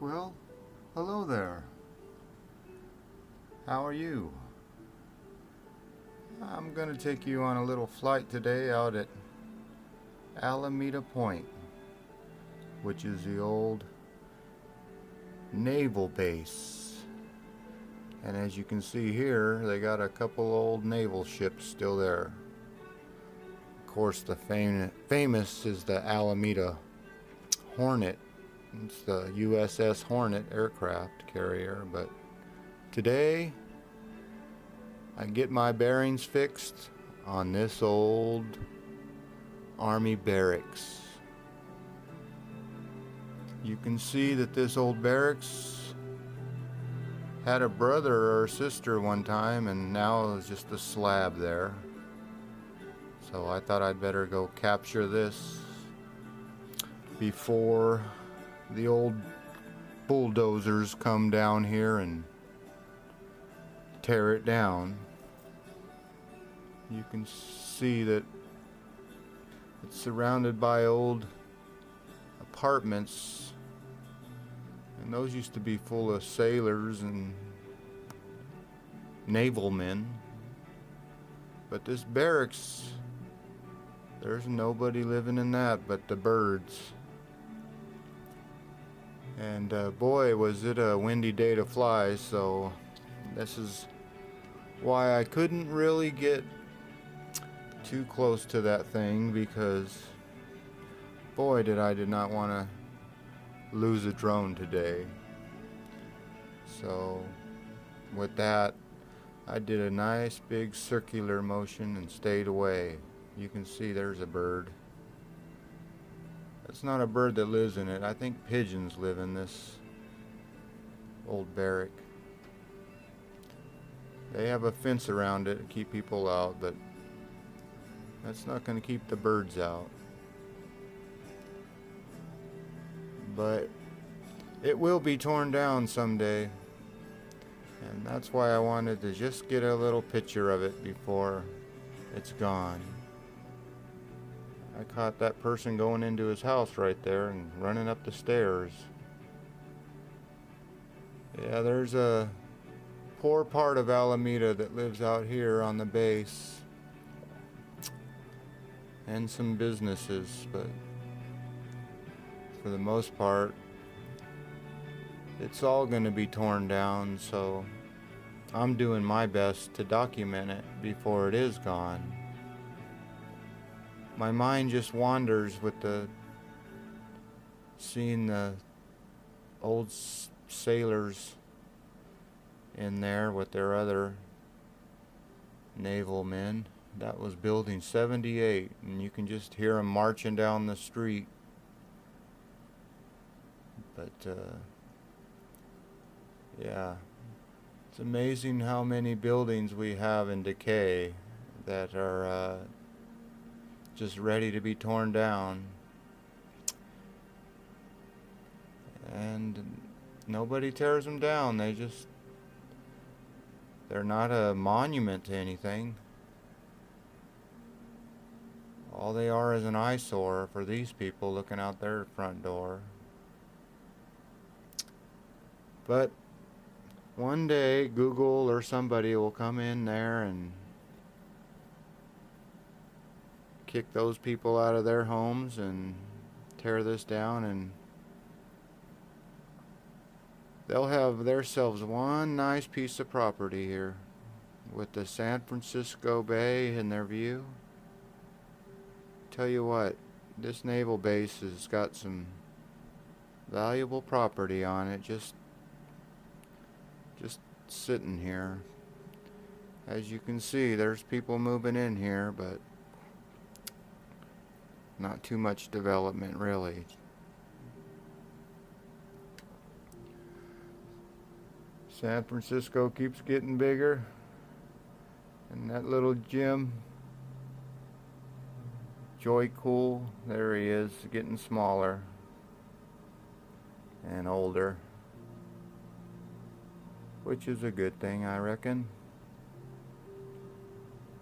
Well, hello there. How are you? I'm going to take you on a little flight today out at Alameda Point, which is the old naval base. And as you can see here, they got a couple old naval ships still there. Of course, the famous is the Alameda Hornet. It's the USS Hornet aircraft carrier, but today I get my bearings fixed on this old Army barracks. You can see that this old barracks had a brother or sister one time, and now it's just a slab there. So I thought I'd better go capture this before the old bulldozers come down here and tear it down. You can see that it's surrounded by old apartments, and those used to be full of sailors and naval men. But this barracks, there's nobody living in that but the birds. And boy, was it a windy day to fly, so this is why I couldn't really get too close to that thing, because boy, did not want to lose a drone today. So with that, I did a nice big circular motion and stayed away. You can see there's a bird. It's not a bird that lives in it. I think pigeons live in this old barrack. They have a fence around it to keep people out, but that's not going to keep the birds out. But it will be torn down someday, and that's why I wanted to just get a little picture of it before it's gone. I caught that person going into his house right there and running up the stairs. Yeah, there's a poor part of Alameda that lives out here on the base, and some businesses, but for the most part it's all going to be torn down, so I'm doing my best to document it before it is gone. My mind just wanders with seeing the old sailors in there with their other naval men. That was building 78, and you can just hear them marching down the street. But yeah, it's amazing how many buildings we have in decay that are just ready to be torn down, and nobody tears them down. They're not a monument to anything. All they are is an eyesore for these people looking out their front door. But one day Google or somebody will come in there and kick those people out of their homes and tear this down, and they'll have themselves one nice piece of property here with the San Francisco Bay in their view. Tell you what, this naval base has got some valuable property on it, just sitting here. As you can see, there's people moving in here, but not too much development really. San Francisco keeps getting bigger, and that little gym, Joy Cool, there he is, getting smaller and older, which is a good thing, I reckon.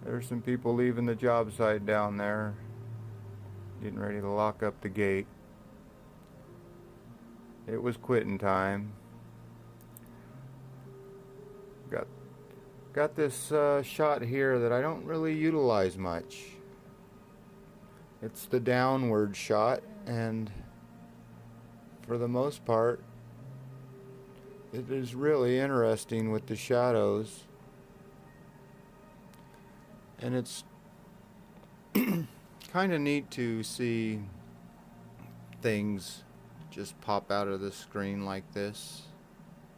There's some people leaving the job site down there, getting ready to lock up the gate. it was quitting time. Got this shot here that I don't really utilize much. It's the downward shot, and for the most part it is really interesting with the shadows, and it's kind of neat to see things just pop out of the screen like this.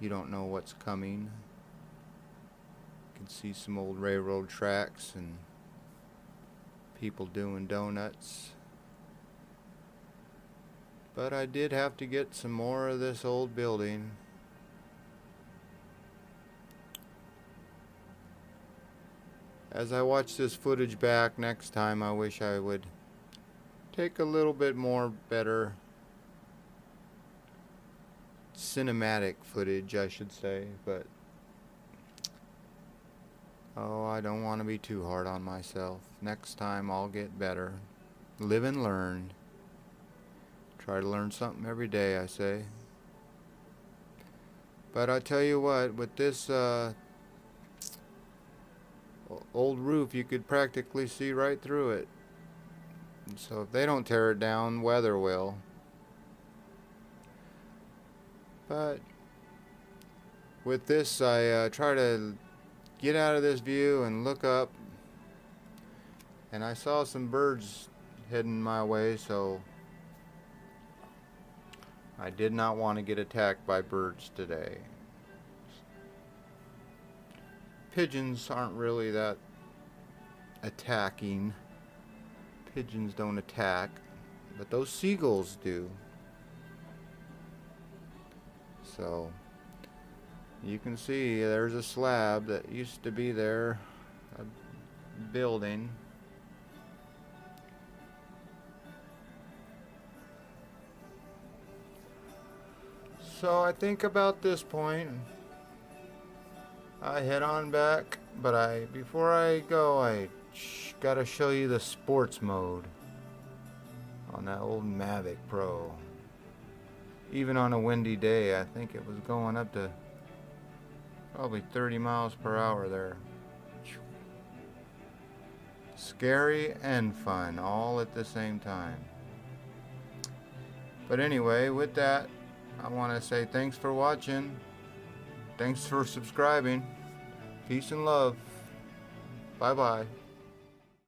You don't know what's coming. You can see some old railroad tracks and people doing donuts. But I did have to get some more of this old building. As I watch this footage back next time, I wish I would take a little bit more better cinematic footage, I should say, but oh, I don't want to be too hard on myself. Next time I'll get better. Live and learn. Try to learn something every day, I say. But I tell you what, with this old roof, you could practically see right through it. And so if they don't tear it down, weather will. But with this, I try to get out of this view and look up, and I saw some birds heading my way, so I did not want to get attacked by birds today. Pigeons aren't really that attacking. Pigeons don't attack, but those seagulls do. So you can see there's a slab that used to be there, a building. So I think about this point I head on back, but before I go, I gotta show you the sports mode on that old Mavic Pro. Even on a windy day, I think it was going up to probably 30 miles per hour there. Scary and fun all at the same time. But anyway, with that, I want to say thanks for watching. Thanks for subscribing. Peace and love. Bye bye.